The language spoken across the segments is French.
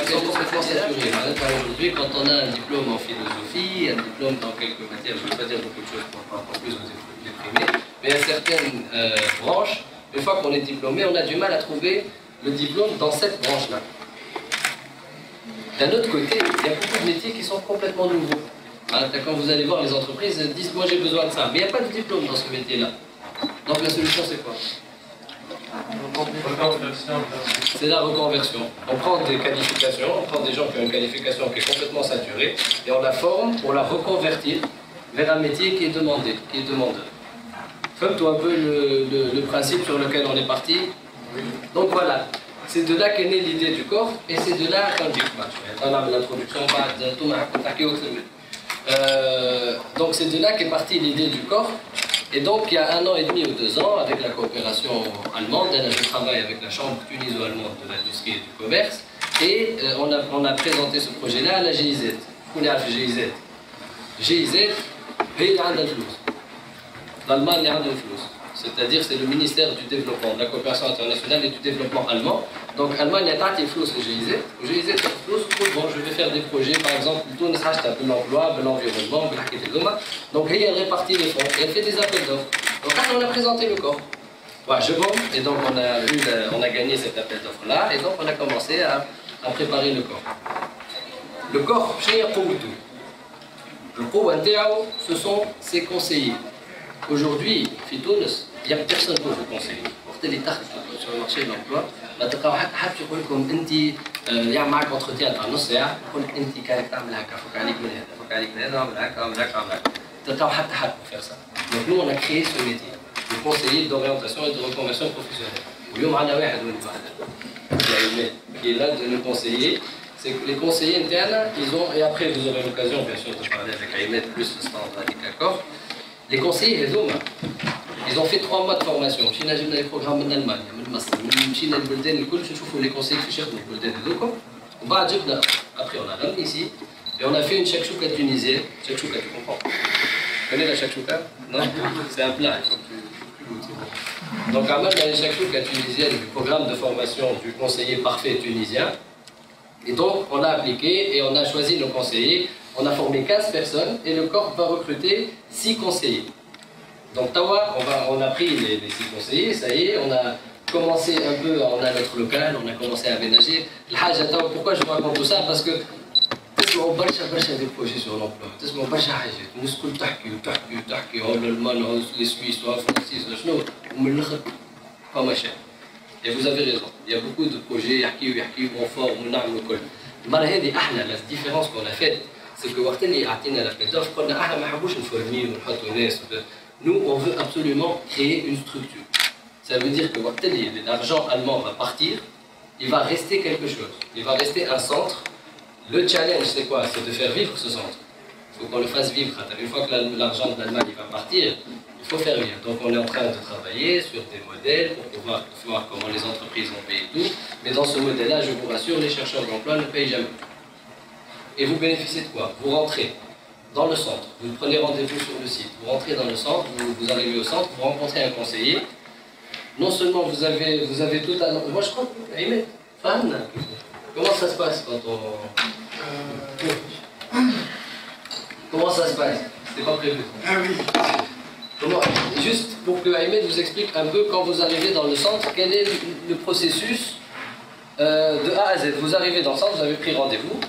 qui sont complètement saturés. Aujourd'hui, quand on a un diplôme en philosophie, un diplôme dans quelques matières, je ne vais pas dire beaucoup de choses pour pas en plus vous déprimer, mais à certaines branches, une fois qu'on est diplômé, on a du mal à trouver le diplôme dans cette branche-là. D'un autre côté, il y a beaucoup de métiers qui sont complètement nouveaux. Quand vous allez voir les entreprises, elles disent moi j'ai besoin de ça, mais il n'y a pas de diplôme dans ce métier-là. Donc la solution c'est quoi? C'est la reconversion. On prend des qualifications, on prend des gens qui ont une qualification qui est complètement saturée et on la forme pour la reconvertir vers un métier qui est demandé, qui est demandeur. Fais-toi un peu le principe sur lequel on est parti. Donc voilà, c'est de là qu'est née l'idée du corps et c'est de là qu'on dit on a l'introduction, donc c'est de là qu'est partie l'idée du corps. Et donc il y a 1 an et demi ou 2 ans, avec la coopération allemande, je travaille avec la chambre tuniso-allemande de l'industrie et du commerce, et on a présenté ce projet-là à la GIZ. Vous connaissez GIZ? GIZ, l'Allemagne a le flou. C'est-à-dire c'est le ministère du développement, de la coopération internationale et du développement allemand. Donc Allemagne a des flous au GIZ. Au GIZ, bon, je vais faire des projets, par exemple, Tunis achète de l'emploi, de l'environnement, de l'architecture. Donc elle répartit les fonds et elle fait des appels d'offres. Donc là, on a présenté le corps. Voilà, je vends, et donc on a gagné cet appel d'offres-là, et donc on a commencé à préparer le corps. Le corps, chez Yakoumoutou. Le corps, ce sont ses conseillers. Aujourd'hui, Tunis, il n'y a personne pour vous conseiller. Portez les tartes sur le marché de l'emploi. Là, tu as comme il y a un entretien dans nos CA, pour faire ça. Donc nous, on a créé ce métier, le conseiller d'orientation et de reconversion professionnelle. Qui est là de nous conseiller. C'est que les conseillers internes, ils ont, et après vous aurez l'occasion bien sûr de parler avec Ahmed plus le standard avec l'accord. Les conseillers, ils ont fait 3 mois de formation. Chine a des programmes en Allemagne, Chine a les conseillers qui cherchent après on a ramené ici et on a fait une chakchouka tunisienne. Chakchouka, tu comprends? Tu connais la chakchouka? Non? C'est un plat, il faut que tu goûtes. Donc on a dans les chakchouka tunisiennes du programme de formation du conseiller parfait tunisien. Et donc on a appliqué et on a choisi nos conseillers. On a formé 15 personnes et le corps va recruter 6 conseillers. Donc Tawa, on a pris les 6 conseillers, ça y est, on a commencé un peu, on a notre local, on a commencé à aménager. Pourquoi je vous raconte tout ça? Parce que on a des projets sur l'emploi. On a les Suisses, les Français, pas ma chère. Et vous avez raison, il y a beaucoup de projets, on forme, on a la différence qu'on a faite. C'est que nous, on veut absolument créer une structure. Ça veut dire que l'argent allemand va partir, il va rester quelque chose. Il va rester un centre. Le challenge, c'est quoi? C'est de faire vivre ce centre. Il faut qu'on le fasse vivre. Une fois que l'argent de l'Allemagne va partir, il faut faire vivre. Donc on est en train de travailler sur des modèles pour pouvoir voir comment les entreprises vont payer tout. Mais dans ce modèle-là, je vous rassure, les chercheurs d'emploi ne payent jamais. Et vous bénéficiez de quoi? Vous rentrez dans le centre, vous prenez rendez-vous sur le site, vous rentrez dans le centre, vous arrivez au centre, vous rencontrez un conseiller. Non seulement vous avez tout un... Moi je crois que... Ahmed, fan, comment ça se passe quand on... Comment ça se passe? C'était pas prévu. Ah oui. Comment... Juste pour que Ahmed vous explique un peu quand vous arrivez dans le centre, quel est le processus de A à Z. Vous arrivez dans le centre, vous avez pris rendez-vous,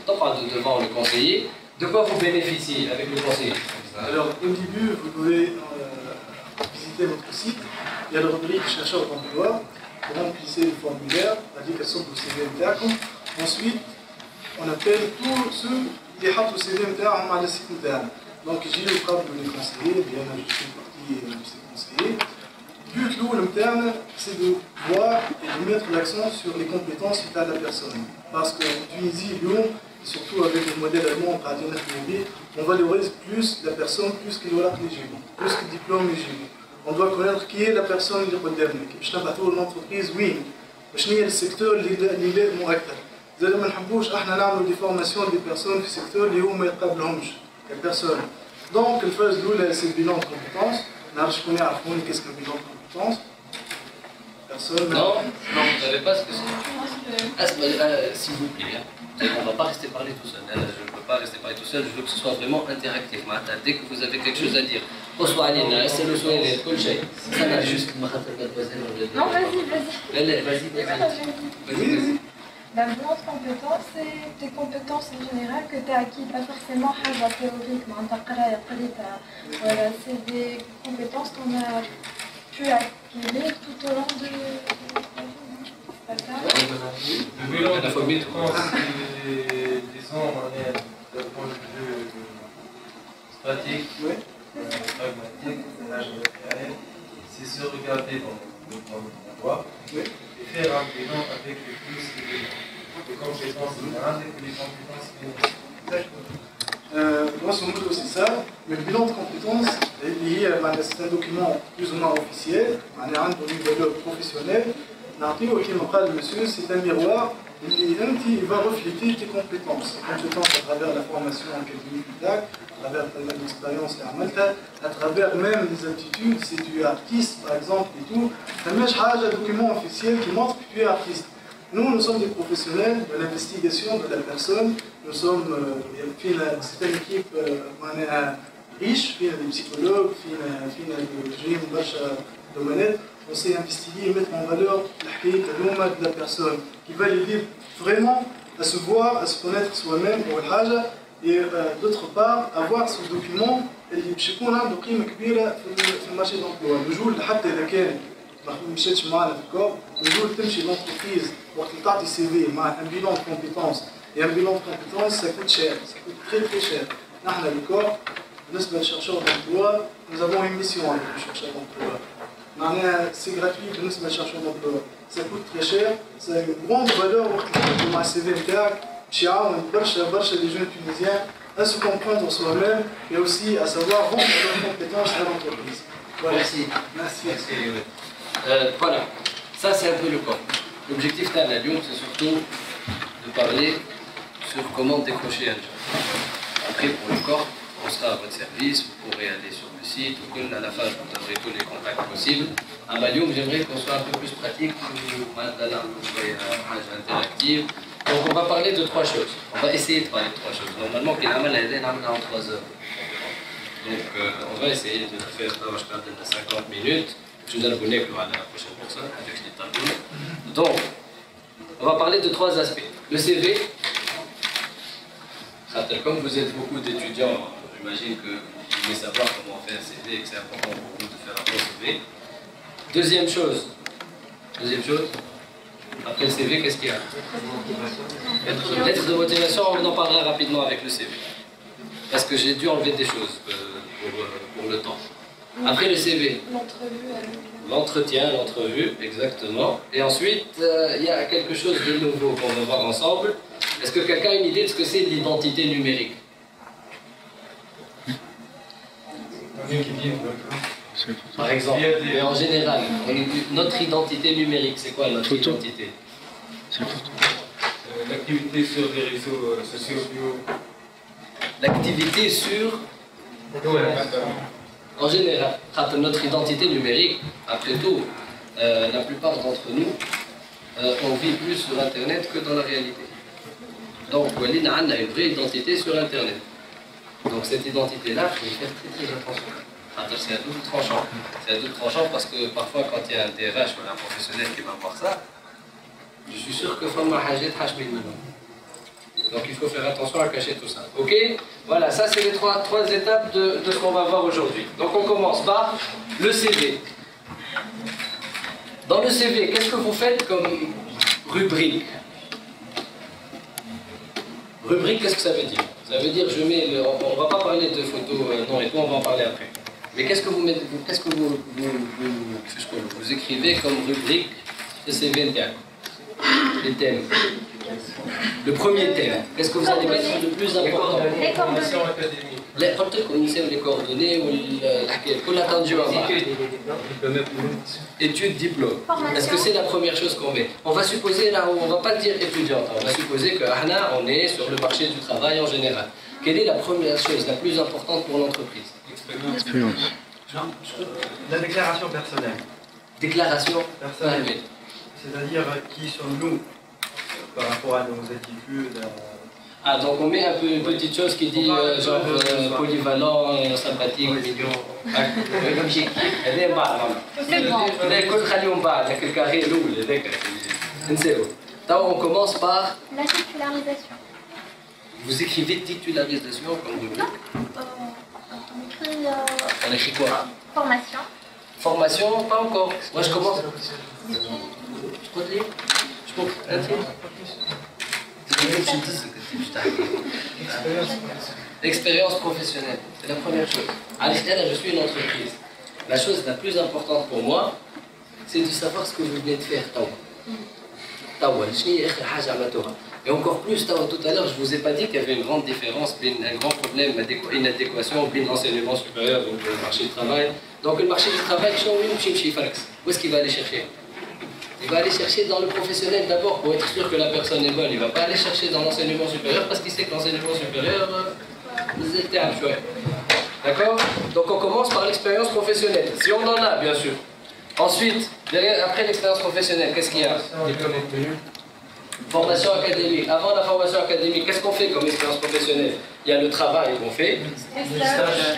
devant le conseiller. De quoi vous bénéficiez avec le conseiller? Alors, au début, vous pouvez visiter notre site. Il y a le rubrique chercheur d'emploi. Vous remplissez le formulaire, l'indication du CV interne. Ensuite, on appelle tous ceux qui ont le CV interne à le site interne. Donc, j'ai le cadre de les conseiller, bien je fais partie de ces conseillers. Le but de l'interne, c'est de voir et de mettre l'accent sur les compétences vitales de la personne. Parce qu'en Tunisie, Lyon, surtout avec le modèle allemand, on valorise plus la personne, plus qu'il aura les génies, plus que le diplôme et génie. On doit connaître qui est la personne qui est قدامنا. باش نبعثوا l'entreprise وين؟ شنو هي السيكتور اللي لازمه أكثر. زاد ما نحبوش احنا نعملوا دي فورماسيون دي بيرسون في السيكتور اللي هما ما يقابلهمش كبيرسون. دونك الفاز الأولى سي البيلون دو كومبيتونس. نعرف شكون يعرفوني كيسكو البيلون دو كومبيتونس؟ Personne? Non, vous ne savez pas ce que c'est. S'il vous plaît, hein. On ne va pas rester parler tout seul. Je ne veux pas rester parler tout seul, je veux que ce soit vraiment interactif. Dès que vous avez quelque chose à dire, c'est le soin, ça n'a juste. Non, vas-y. La bilan de compétences, c'est des compétences en général que tu as acquis, pas forcément théorique, voilà, c'est des compétences qu'on a pu acquérir tout au long de Le bilan de compétences, c'est, disons, d'un point de vue pratique, pragmatique, c'est se regarder dans le plan d'emploi et faire un bilan avec le plus de compétences générales et les compétences financières. Grosso modo, c'est ça. Mais le bilan de compétences, c'est un document plus ou moins officiel, un niveau professionnel. Monsieur, c'est un miroir il va refléter tes compétences. Les compétences à travers la formation académique, à travers l'expérience à travers même les aptitudes, si tu es artiste par exemple et tout. Un document officiel qui montre que tu es artiste. Nous sommes des professionnels de l'investigation de la personne. Nous sommes, c'est une équipe riche, des psychologues, des domaines. On sait investiguer et mettre en valeur la de la personne qui va l'aider vraiment à se voir, à se connaître soi-même et d'autre part avoir ce document اللي باش يكون عنده قيمه كبيره في المارشي دونكلوا. نجول حتى اذا كان ما مشيتش معنا في الكور نجول تمشي لونتربريز وقت اللي تعطي سي في مع ان بيلون دو كومبيتونس et un bilan de compétences ça coûte cher, ça coûte très très cher. نحن الكور بالنسبه للشرشور d'emploi nous avons une mission avec le chercheur d'emploi. C'est gratuit, nous sommes chercheurs d'emploi. Ça coûte très cher, ça a une grande valeur pour le CV NTAC, les jeunes tunisiens à se comprendre soi-même et aussi à savoir vendre leurs compétences à l'entreprise. Voilà. Merci. Voilà, ça c'est un peu le corps. L'objectif de la Lyon, c'est surtout de parler sur comment décrocher un job. Après, pour le corps, on sera à votre service, vous pourrez aller sur le site, à la fin vous aurez tous les contacts possibles. À Malium, j'aimerais qu'on soit un peu plus pratique, interactive. Donc on va parler de trois choses. On va essayer de parler de trois choses. Normalement, on a en 3 heures. Donc on va essayer de faire 50 minutes. Je vous abonne à la prochaine personne. Donc, on va parler de 3 aspects. Le CV. Comme vous êtes beaucoup d'étudiants, j'imagine que vous voulez savoir comment on fait un CV et que c'est important pour vous de faire un bon CV. Deuxième chose, après le CV, qu'est-ce qu'il y a? Lettre de motivation, on en parlera rapidement avec le CV. Parce que j'ai dû enlever des choses pour le temps. Après le CV, l'entretien, l'entrevue, exactement. Et ensuite, il y a quelque chose de nouveau qu'on va voir ensemble. Est-ce que quelqu'un a une idée de ce que c'est l'identité numérique? Par exemple, mais en général, notre identité numérique, c'est quoi notre identité? L'activité sur les réseaux sociaux. L'activité sur... En général, notre identité numérique, après tout, la plupart d'entre nous, on vit plus sur Internet que dans la réalité. Donc, on a une vraie identité sur Internet. Donc, cette identité-là, il faut y faire très très attention. C'est un double tranchant. C'est un double tranchant parce que parfois, quand il y a un DRH ou un professionnel qui va voir ça, je suis sûr que Fama Hajjet Hashmin Menou. Donc, il faut faire attention à cacher tout ça. Ok? Voilà, ça, c'est les trois étapes de ce qu'on va voir aujourd'hui. Donc, on commence par le CV. Dans le CV, qu'est-ce que vous faites comme rubrique? Rubrique, qu'est-ce que ça veut dire? Ça veut dire, on ne va pas parler de photos, non et tout, on va en parler après. Mais qu'est-ce que vous écrivez comme rubrique de CV NTAC? Les thèmes. Le premier thème, qu'est-ce que vous allez mettre le plus important? Les coordonnées. Les coordonnées ou études, diplôme. Est-ce que c'est la première chose qu'on met? On va supposer, là, on ne va pas dire étudiante, on va supposer qu'on est sur le marché du travail en général. Quelle est la première chose, la plus importante pour l'entreprise? Expérience. La déclaration personnelle. Déclaration personnelle. C'est-à-dire qui sommes-nous par rapport à nos attitudes. Ah, donc on met un peu une petite chose qui dit genre polyvalent, sympathique, mignon. L'objectif, elle est bas. On commence par. La titularisation. Vous écrivez titularisation comme rubrique. On écrit quoi? Formation. Formation, pas encore. Moi je commence. Je peux te lire? Je peux un Expérience professionnelle, c'est la première chose. À l'extérieur, je suis une entreprise. La chose la plus importante pour moi, c'est de savoir ce que vous venez de faire. Et encore plus, tout à l'heure, je ne vous ai pas dit qu'il y avait une grande différence, un grand problème, une adéquation entre l'enseignement supérieur et le marché du travail. Donc le marché du travail, où est-ce qu'il va aller chercher? Il va aller chercher dans le professionnel d'abord pour être sûr que la personne est bonne. Il ne va pas aller chercher dans l'enseignement supérieur parce qu'il sait que l'enseignement supérieur, vous êtes un chouette. D'accord? Donc on commence par l'expérience professionnelle. Si on en a, bien sûr. Ensuite, après l'expérience professionnelle, qu'est-ce qu'il y a? Formation académique. Avant la formation académique, qu'est-ce qu'on fait comme expérience professionnelle? Il y a le travail qu'on fait. Et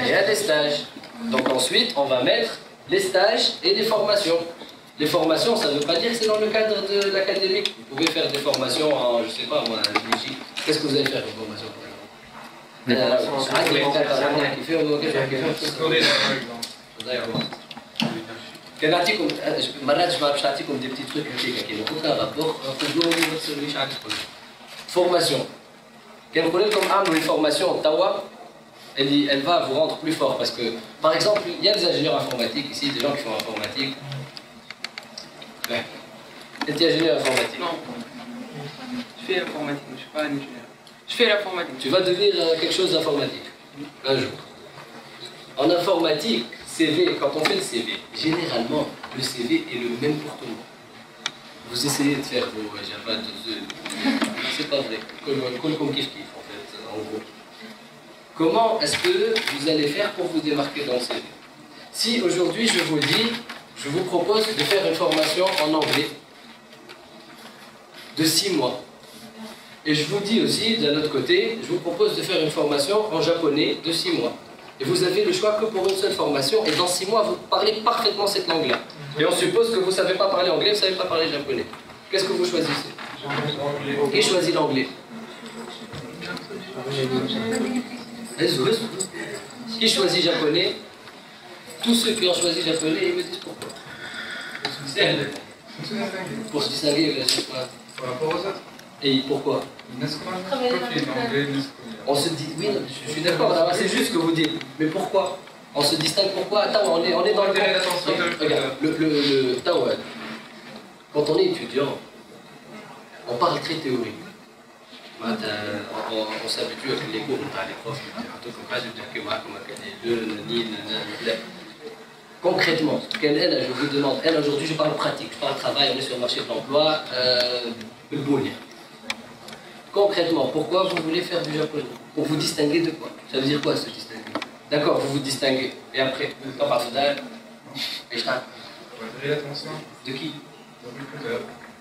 il y a des stages. Donc ensuite, on va mettre les stages et les formations. Les formations, ça ne veut pas dire que c'est dans le cadre de l'académique. Vous pouvez faire des formations en, je ne sais pas moi, en Belgique. Qu'est-ce que vous allez faire comme formation? des petits trucs qui n'ont aucun rapport. Formation. Comme une formation, elle va vous rendre plus fort parce que, par exemple, il y a des ingénieurs informatiques ici, des gens qui font informatique. Tu es ingénieur informatique? Non. Je fais l'informatique, je ne suis pas un ingénieur. Je fais l'informatique. Tu vas devenir quelque chose d'informatique, un jour. En informatique, CV, quand on fait le CV, généralement, le CV est le même pour tout le monde. Vous essayez de faire vos Java 2, c'est pas vrai. Comme kiff en fait, en gros. Comment est-ce que vous allez faire pour vous démarquer dans le CV? Si aujourd'hui je vous dis, je vous propose de faire une formation en anglais de 6 mois. Et je vous dis aussi, d'un autre côté, je vous propose de faire une formation en japonais de 6 mois. Et vous avez le choix que pour une seule formation, et dans 6 mois, vous parlez parfaitement cette langue-là. Et on suppose que vous ne savez pas parler anglais, vous ne savez pas parler japonais. Qu'est-ce que vous choisissez? Qui choisit l'anglais? Qui choisit japonais? Tous ceux qui ont choisi japonais, ils me disent pourquoi. Pour se distinguer, c'est quoi? Par rapport aux autres. Et pourquoi? On se dit, oui, je suis d'accord, c'est juste ce que vous dites. Mais pourquoi? On se distingue pourquoi? Attends, on est dans le... Regarde, quand on est étudiant, on parle très théorique. On s'habitue avec les cours, on a les profs, concrètement, je vous demande, aujourd'hui je parle pratique, je parle travail, on est sur le marché de l'emploi, le boulot. Concrètement, pourquoi vous voulez faire du japonais? Pour vous distinguer de quoi? Ça veut dire quoi se distinguer? D'accord, vous vous distinguez. Et après, quand par soudain, de qui?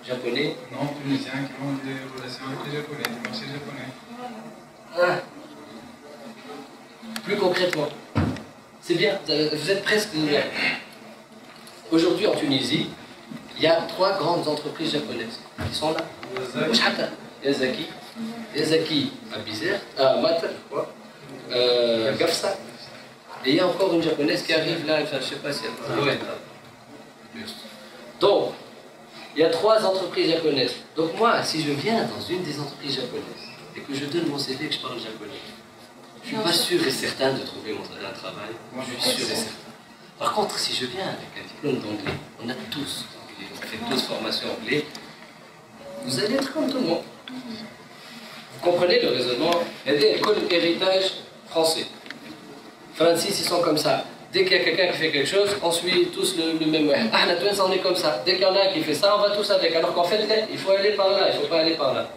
Japonais? Non, tunisiens qui ont des relations avec les japonais, du marché japonais. Ah. Plus concrètement, c'est bien, vous êtes presque... Aujourd'hui en Tunisie, il y a 3 grandes entreprises japonaises qui sont là. Yazaki à Bizerte, à Mata, je crois, Gafsa. Et il y a encore une japonaise qui arrive là, je ne sais pas si elle va. Donc, il y a 3 entreprises japonaises. Donc moi, si je viens dans une des entreprises japonaises et que je donne mon CV et que je parle japonais, je ne suis pas sûr et certain de trouver un travail. Je suis sûr et certain. Par contre, si je viens avec un diplôme d'anglais, on a tous, on fait tous formation anglais, vous allez être comme tout le monde. Vous comprenez le raisonnement? Il y a des écoles héritage français. Francis, ils sont comme ça. Dès qu'il y a quelqu'un qui fait quelque chose, on suit tous le même way. Ah, la Twins, on est comme ça. Dès qu'il y en a un qui fait ça, on va tous avec. Alors qu'en fait, il faut aller par là, il ne faut pas aller par là.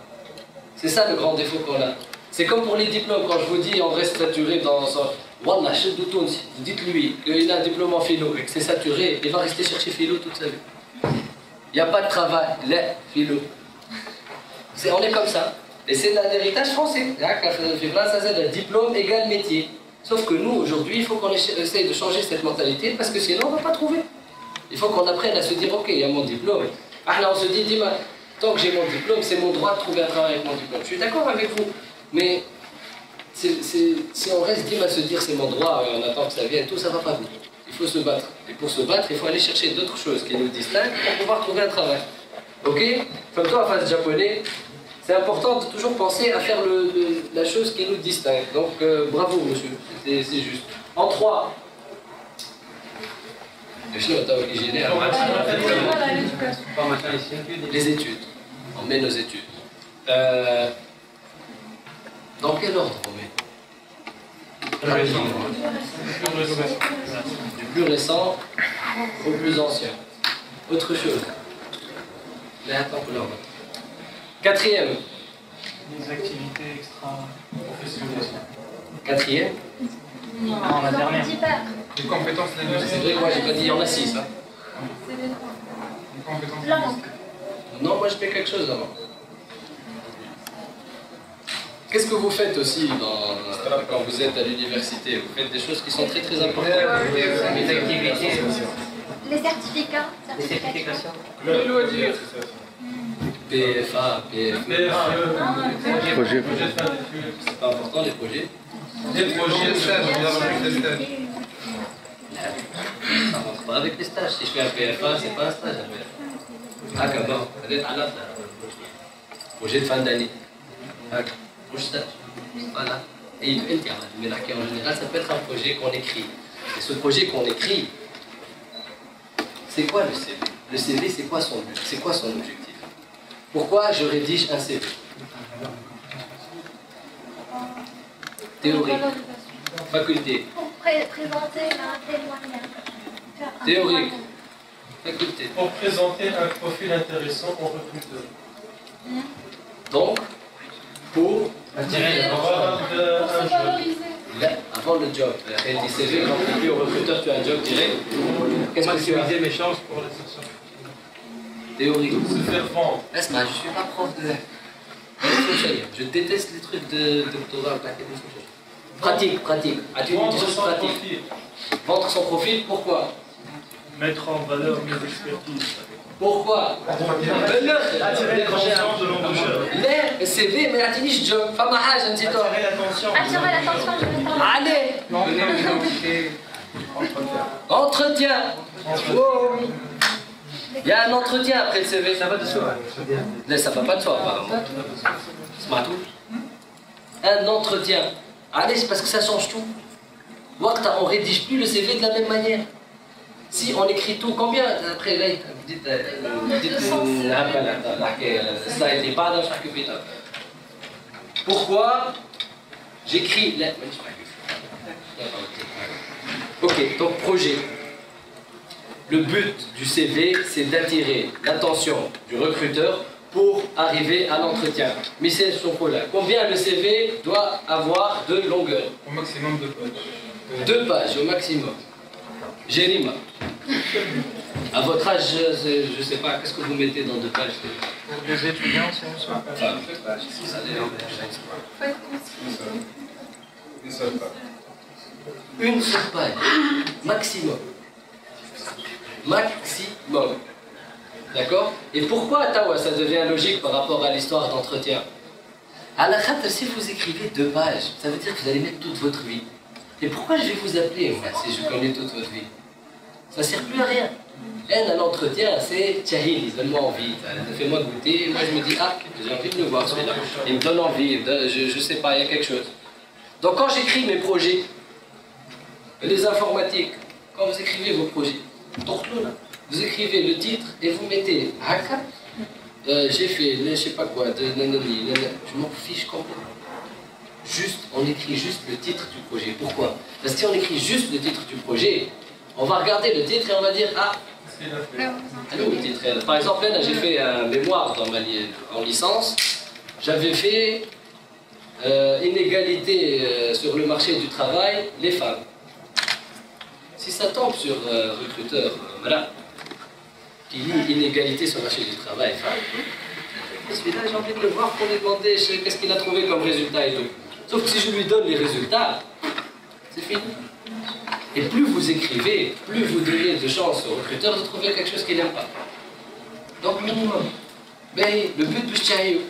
C'est ça le grand défaut qu'on a. C'est comme pour les diplômes, quand je vous dis on reste saturé dans son... Wallah, chef de Tunis, dites-lui qu'il a un diplôme en philo et que c'est saturé, il va rester chercher philo toute sa vie. Il n'y a pas de travail, là, philo. On est comme ça. Et c'est l'héritage français. Le diplôme égale métier. Sauf que nous, aujourd'hui, il faut qu'on essaye de changer cette mentalité parce que sinon, on ne va pas trouver. Il faut qu'on apprenne à se dire, ok, il y a mon diplôme. Ah là, on se dit, dis-moi, tant que j'ai mon diplôme, c'est mon droit de trouver un travail avec mon diplôme. Je suis d'accord avec vous. Mais si on reste à se dire, c'est mon droit, et on attend que ça vienne, tout ça ne va pas venir. Il faut se battre. Et pour se battre, il faut aller chercher d'autres choses qui nous distinguent pour pouvoir trouver un travail. Ok? Comme toi, en face japonais, c'est important de toujours penser à faire la chose qui nous distingue. Donc, bravo, monsieur. C'est juste. En 3. Les études. On met nos études. Dans quel ordre on met? Du plus récent au plus ancien. Autre chose. Mais attends pour l'ordre. 4e. Les activités extra-professionnelles. 4e. Non, la dernière. Les compétences linguistiques. C'est vrai, moi j'ai pas dit, il y en a 6. Hein. Les compétences linguistiques. Non, moi je fais quelque chose avant. Qu'est-ce que vous faites aussi quand vous êtes à l'université? Vous faites des choses qui sont très très importantes. Les activités. Les certificats. Les certifications. Les loisirs. PFA, PFE. Projet. C'est pas important les projets. Les projets de stage, on vient avec des stages. Ça rentre pas avec les stages. Si je fais un PFA, c'est pas un stage. Un PFA. Ah, comment? Peut-être à la fin. Projet de fin d'année. Projet stage. Voilà. Et mais là, en général, ça peut être un projet qu'on écrit. Et ce projet qu'on écrit, c'est quoi le CV? Le CV, c'est quoi son but? C'est quoi son objectif? Pourquoi je rédige un CV? Théorique. Faculté. Pour présenter un témoignage. Théorique. Faculté. Pour présenter un profil intéressant au recruteur. Donc, pour Avoir un job. avant le job. Et des CV, quand tu dis au recruteur, tu as un job direct. Qu'est-ce que tu as? Maximiser mes chances pour l'insertion. Théorique. Se faire vendre. Laisse-moi, je ne suis pas prof de. Je déteste les trucs de doctorat. Pratique, pratique. As-tu dit des Vendre choses son pratiques? profil. Vendre son profil, pourquoi? Mettre en valeur mes expertises. Pourquoi? Attirer l'attention de l'embaucheur. ليه السي ما يعطينيش جوب فما حاجه نسيتو Attirer l'attention, je vais parler. allez entretien. Wow. Il y a un entretien après le CV. Ça va de soi. Là, ça va pas de soi apparemment. C'est pas tout. Un entretien. Allez, c'est parce que ça change tout. On rédige plus le CV de la même manière. Si on écrit tout, combien après là, dites pourquoi j'écris là. Ok, donc projet. Le but du CV, c'est d'attirer l'attention du recruteur pour arriver à l'entretien. Mais c'est son là. Combien le CV doit avoir de longueur? Au maximum de pages. 2 pages au maximum. Jérima. À votre âge, je ne sais pas, qu'est-ce que vous mettez dans 2 pages? Pour les étudiants, c'est une soirée. Enfin, 2 pages, si ça dépend. Une seule page. Une seule page, maximum. Maximum. D'accord? Et pourquoi Tawa, ça devient logique par rapport à l'histoire d'entretien? À la khater, si vous écrivez 2 pages, ça veut dire que vous allez mettre toute votre vie. Et pourquoi je vais vous appeler, moi, si je connais toute votre vie? Ça ne sert plus à rien. Un entretien, c'est Tchahili, donne-moi envie, fais-moi goûter. Moi, je me dis, ah, j'ai envie de le voir celui-là. Il me donne envie, je ne sais pas, il y a quelque chose. Donc, quand j'écris mes projets, les informatiques, quand vous écrivez vos projets, vous écrivez le titre et vous mettez Haka. J'ai fait, je ne sais pas quoi, je m'en fiche complètement. Juste, on écrit juste le titre du projet. Pourquoi? Parce que si on écrit juste le titre du projet, on va regarder le titre et on va dire, ah, allô, le titre. Par exemple, là, j'ai fait un mémoire en licence. J'avais fait inégalité sur le marché du travail, les femmes. Si ça tombe sur recruteur, voilà, qui lit inégalité sur le marché du travail, femmes, Celui-là, j'ai envie de le voir pour lui demander qu'est-ce qu'il a trouvé comme résultat et tout. Sauf que si je lui donne les résultats, c'est fini. Et plus vous écrivez, plus vous donnez de chance au recruteur de trouver quelque chose qu'il n'aime pas. Donc minimum. Mais le but du chahio,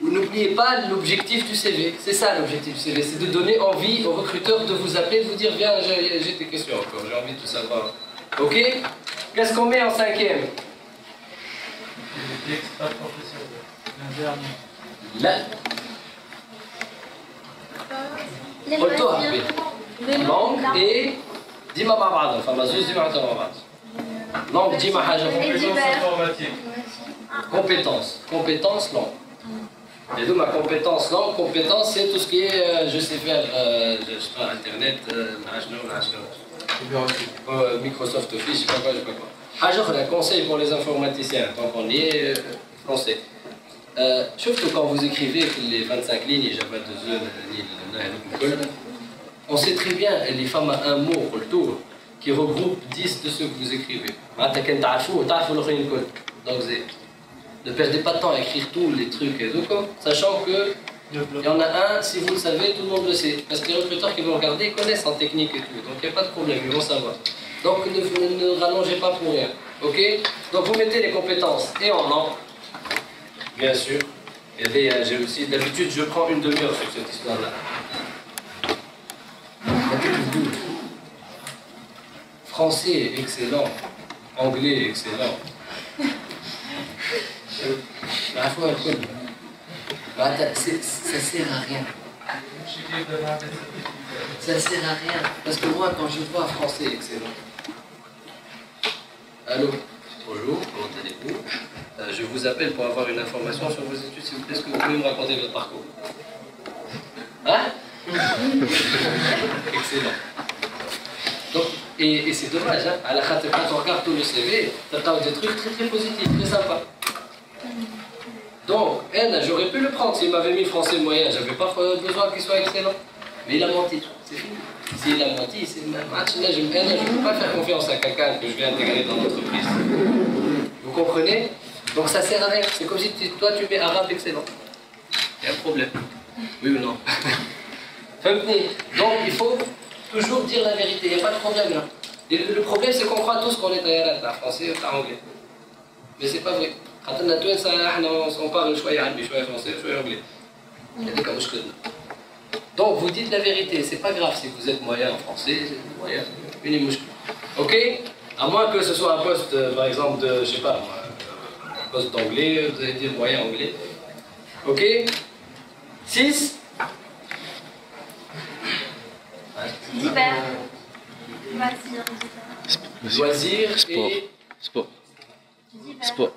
n'oubliez pas l'objectif du CV. C'est ça l'objectif du CV, c'est de donner envie au recruteur de vous appeler, de vous dire viens, j'ai des questions encore, j'ai envie de tout savoir. Ok? Qu'est-ce qu'on met en 5e? Là. قلتوها langue et ديما مع بعضها فما زوج ديما عندهم مع بعض. langue ديما حاجة compétence langue. Et donc ma compétence langue, compétence c'est tout ce qui est je sais faire je sais pas internet, Microsoft Office, je sais pas quoi. حاجة أخرى conseil pour les informaticiens tant qu'on y est français. Surtout quand vous écrivez les 25 lignes, Java 2E, on sait très bien, les femmes à un mot pour le tour, qui regroupe 10 de ceux que vous écrivez. Donc ne perdez pas de temps à écrire tous les trucs et tout, sachant que il y en a un, si vous le savez, tout le monde le sait. Parce que les recruteurs qui vont regarder, ils connaissent en technique et tout, donc il n'y a pas de problème, ils vont savoir. Donc ne rallongez pas pour rien, ok? Donc vous mettez les compétences et en langue. Bien sûr. Et j'ai aussi, d'habitude, je prends une demi-heure sur cette histoire-là. Français, excellent. Anglais, excellent. La fois, ça sert à rien. Ça sert à rien. Parce que moi, quand je vois français, excellent. Allô? Bonjour, comment allez-vous? Je vous appelle pour avoir une information sur vos études, s'il vous plaît. Est-ce que vous pouvez me raconter votre parcours? Hein? Excellent. Donc, et c'est dommage, hein? À la fin, quand on regarde tout le CV, tu as des trucs très très positifs, très sympas. Donc, j'aurais pu le prendre s'il m'avait mis français moyen, j'avais pas besoin qu'il soit excellent. Mais il a menti, c'est fini. S'il a menti, c'est le même match. Là, je ne peux pas faire confiance à quelqu'un que je vais intégrer dans l'entreprise. Vous comprenez? Donc ça sert à rien. C'est comme si toi tu mets arabe excellent. Il y a un problème. Oui ou non? Donc il faut toujours dire la vérité. Il n'y a pas de problème là. Et le problème c'est qu'on croit tous qu'on est en français ou en anglais. Mais c'est pas vrai. On parle soit français, soit anglais. Il y a des cas où je connais. Donc vous dites la vérité. C'est pas grave si vous êtes moyen en français, c'est moyen. Une mouche. Ok? À moins que ce soit un poste, par exemple, de, je sais pas moi, un poste d'anglais, vous allez dire moyen anglais. Ok? 6. Divers. Loisirs et... Sport. Sport.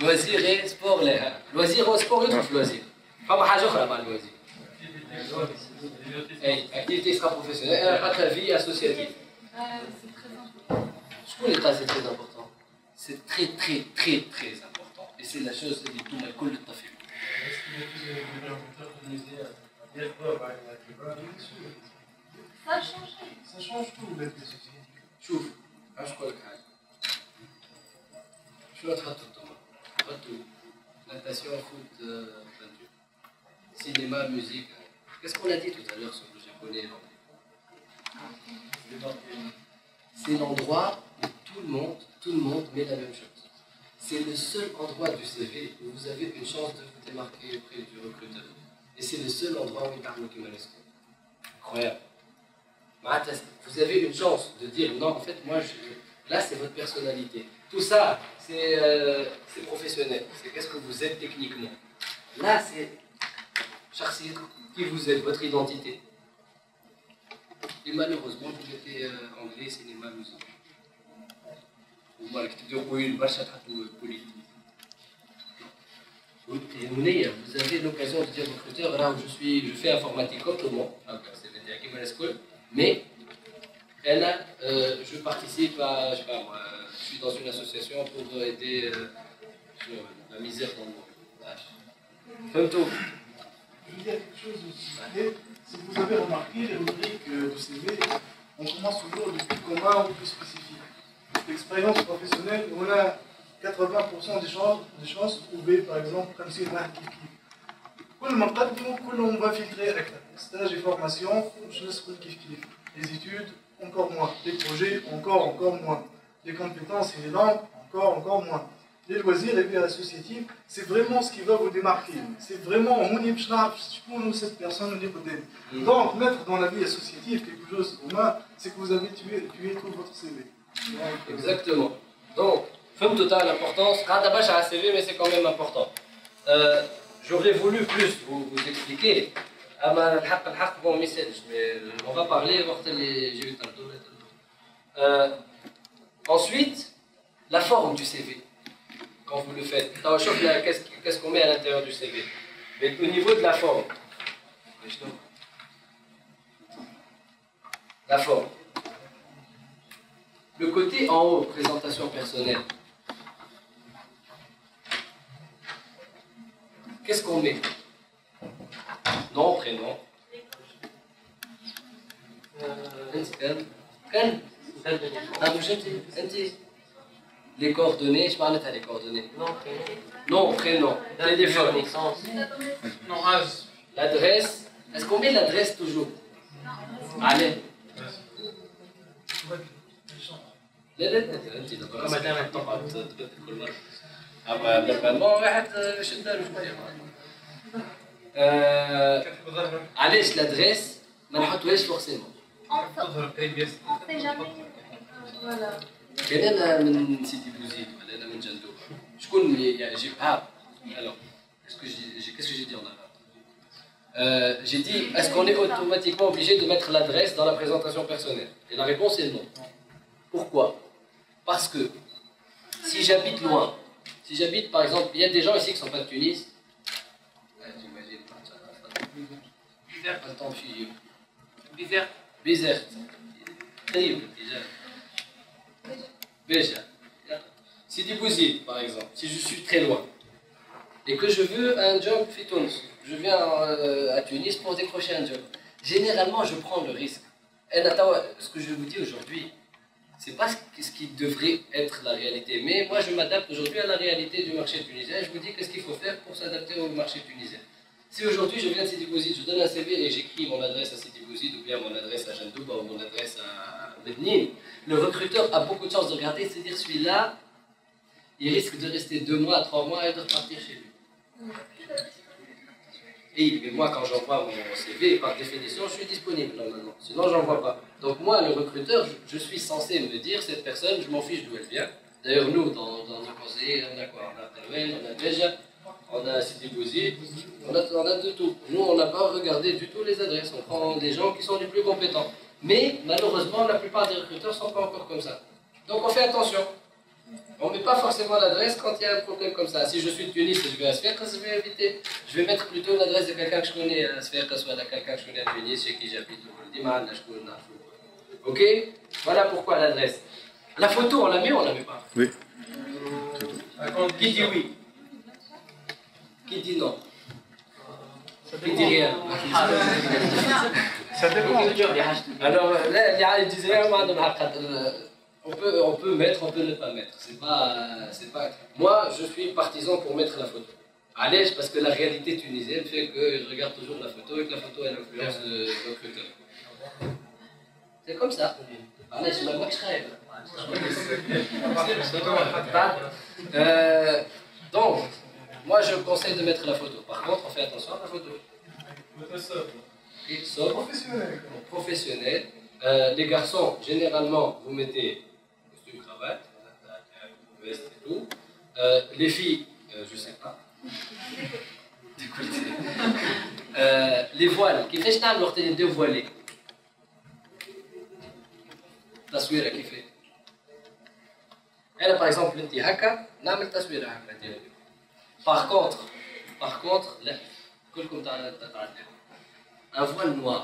Loisirs et sport. Loisirs ou sport, il y a loisirs. Pas حاجة أخرى مع الوزير. Activité extra-professionnelle, pas la vie associative. C'est très important. Je connais pas, c'est très important. C'est très très très très important. Et c'est la chose qui tout le cool de ta fille. Ça a changé. Ça change tout, les sociétés. شوف عاش نقول لك حاجة. شنو تحطوا انتوما؟ تحطوا natation, foot, peinture, cinéma, musique. Qu'est-ce qu'on a dit tout à l'heure sur le japonais et l'anglais? C'est l'endroit où tout le monde met la même chose. C'est le seul endroit du CV où vous avez une chance de vous démarquer auprès du recruteur. Et c'est le seul endroit où il parle qui m'a laissé. Incroyable. Vous avez une chance de dire non, en fait, moi, là, c'est votre personnalité. Tout ça, c'est professionnel. C'est qu'est-ce que vous êtes techniquement. Là, c'est qui vous êtes, votre identité. Et malheureusement, vous mettez anglais, cinéma, musique. Ou mal, politique. Vous avez l'occasion de dire au recruteur, là où je fais informatique comme tout le monde, mais là, je participe à, je sais pas moi, je suis dans une association pour aider sur la misère dans le monde. Comme tout. Je veux dire quelque chose aussi. Si vous avez remarqué, les rubriques du CV, on commence toujours du plus commun au plus spécifique. L'expérience professionnelle, on a 80% des chances de trouver par exemple 50 واحد كيف كيف. كل ما نقدموا كل on va filtrer أكثر. Stage et formation, je laisse كل كيف كيف. Les études, encore moins. Les projets, encore moins. Les compétences et les langues, encore moins. Les loisirs et vie associative, c'est vraiment ce qui va vous démarquer. C'est vraiment, nous, cette personne, on est peut-être. Donc, mettre dans la vie associative quelque chose de commun, c'est que vous avez tué tout votre CV. Exactement. Donc, femme totale l'importance, d'abord à un CV, mais c'est quand même important. J'aurais voulu plus vous expliquer. Bon message, mais on va parler j'ai eu ensuite, la forme du CV. Quand vous le faites, qu'est-ce qu'on met à l'intérieur du CV? Mais au niveau de la forme, la forme. Le côté en haut, présentation personnelle. Qu'est-ce qu'on met? Nom, prénom. Les coordonnées, je parle de les coordonnées. Non, prénom, téléphone. Non, âge. L'adresse. Est-ce qu'on met l'adresse toujours? Allez. لا لا لا انت دابا مادام طبعا تبدل كل مره اما نورمالمون واحد شدها شويه علاش لادريس ما نحطوهاش فورسيمون كان انا من سيدي بوزيد ولا انا من جندوب شكون اللي يعني جيب alors qu'est-ce que j'ai dit en arabe j'ai dit est-ce qu'on est automatiquement obligé de mettre l'adresse dans la présentation personnelle et la réponse est non. Pourquoi? Parce que si j'habite loin, si j'habite par exemple, il y a des gens ici qui ne sont pas de Tunis. J'imagine pas. Bizerte. Déjà. Sidi Bouzid par exemple, si je suis très loin et que je veux un job Fitouns, je viens à Tunis pour décrocher un job. Généralement, je prends le risque. Et ce que je vous dis aujourd'hui, c'est pas ce qui devrait être la réalité. Mais moi, je m'adapte aujourd'hui à la réalité du marché tunisien. Je vous dis qu'est-ce qu'il faut faire pour s'adapter au marché tunisien. Si aujourd'hui, je viens de Sidi Bouzid, je donne un CV et j'écris mon adresse à Sidi Bouzid ou bien mon adresse à Jandouba ou mon adresse à Bednine, le recruteur a beaucoup de chances de regarder et de se dire celui-là, il risque de rester 2 mois, 3 mois et de repartir chez lui. Mais moi, quand j'envoie mon CV, par définition, je suis disponible normalement. Sinon, j'en vois pas. Donc moi, le recruteur, je suis censé me dire, cette personne, je m'en fiche d'où elle vient. D'ailleurs, nous, dans nos conseillers, on a quoi? On a Talouane, on a Béja, on a Sidi Bouzid, on a de tout. Nous, on n'a pas regardé du tout les adresses. On prend des gens qui sont les plus compétents. Mais malheureusement, la plupart des recruteurs ne sont pas encore comme ça. Donc on fait attention. On ne met pas forcément l'adresse quand il y a un problème comme ça. Si je suis de Tunis et je vais à Sfeqa, je vais éviter. Je vais mettre plutôt l'adresse de quelqu'un que je connais à Sfeqa, soit de quelqu'un que je connais à Tunis, chez qui j'habite. Ok? Voilà pourquoi l'adresse. La photo, on la met ou on la met pas? Oui. Qui dit oui? Qui dit non? Qui dit rien? Ça dépend. Alors là, il disait on peut mettre, on peut ne pas mettre. C'est pas. Moi, je suis partisan pour mettre la photo. À l'aise, parce que la réalité tunisienne fait que je regarde toujours la photo et que la photo elle influence le recruteur. C'est comme ça. Allez, je m'avoue que je rêve. Donc, moi je conseille de mettre la photo. Par contre, on fait attention à la photo. Sobre. Professionnel. Les garçons, généralement, vous mettez costume, cravate, veste et tout. Les filles, je sais pas. Les voiles. Qui fait que je t'ai deux voilés. تصويره كيفاه انا par exemple انت هكا نعمل تصويره هكا ديالي par contre لا كلكم تعرفوا un voile noir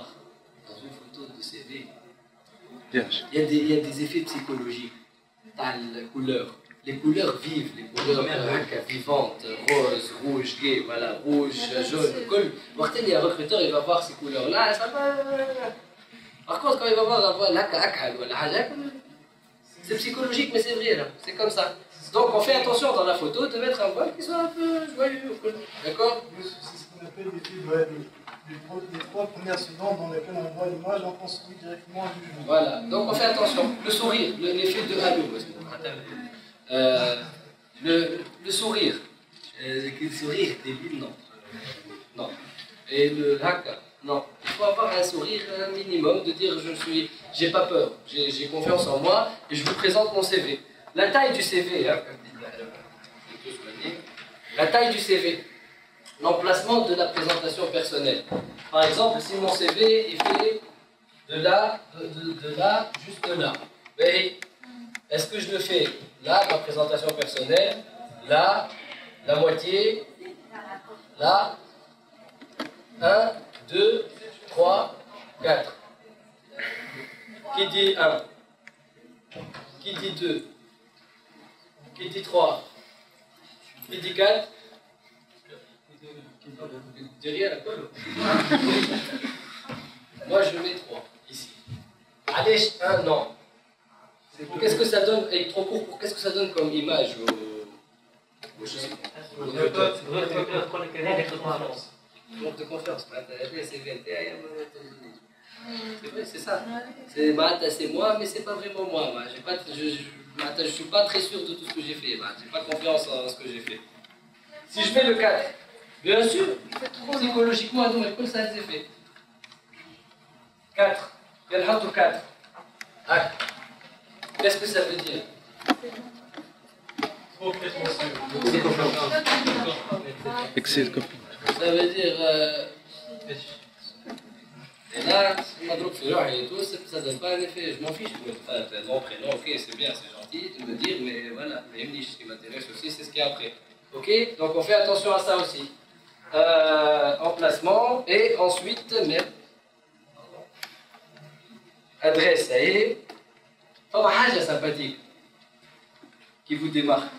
dans une photo de CV il y a des effets psychologiques dans la couleur. Les couleurs vives, les couleurs vivantes, rose, rouge, gay, voilà, rouge, jaune, quand il y a un recruteur, il va voir ces couleurs-là, ça va. Par contre, quand il va voir un voile c'est psychologique, mais c'est vrai, là. C'est comme ça. Donc on fait attention dans la photo de mettre un voile qui soit un peu joyeux. D'accord? C'est ce qu'on appelle l'effet de Halo. Les 3 premières secondes dans lesquelles on voit l'image, on construit directement un jugement. Voilà, donc on fait attention. Le sourire, l'effet de halo. Le sourire. Le sourire débile, non. Non. Et le haka, non. Il faut avoir un sourire un minimum, de dire j'ai pas peur, j'ai confiance en moi et je vous présente mon CV. La taille du CV, hein, la taille du CV, l'emplacement de la présentation personnelle. Par exemple, si mon CV est fait de là juste là, mais est-ce que je le fais là, ma présentation personnelle, là, la moitié, là, 1, 2, 3, 4. Qui dit 1? Qui dit 2? Qui dit 3? Qui dit 4? Derrière la colle. Moi je mets 3 ici. Allez, 1, non. Qu'est-ce que ça donne, avec trop court, qu'est-ce que ça donne comme image je sais pas. Manque de confiance. C'est vrai, c'est ça. C'est moi, mais c'est pas vraiment moi. Je suis pas très sûr de tout ce que j'ai fait. J'ai pas confiance en ce que j'ai fait. Si je mets le 4, bien sûr, psychologiquement, ça s'est fait. 4. Il y a le 4. Qu'est-ce que ça veut dire? Trop prétentieux. Excès de confiance. Ça veut dire. Et là, et tout, ça donne pas un effet. Je m'en fiche. Mon prénom, ok, c'est bien, c'est gentil de me dire, mais voilà, ce qui m'intéresse aussi, c'est ce qu'il y a après. Ok? Donc on fait attention à ça aussi. Emplacement, et ensuite, même. Adresse, ça y est. Oh, sympathique qui vous démarque.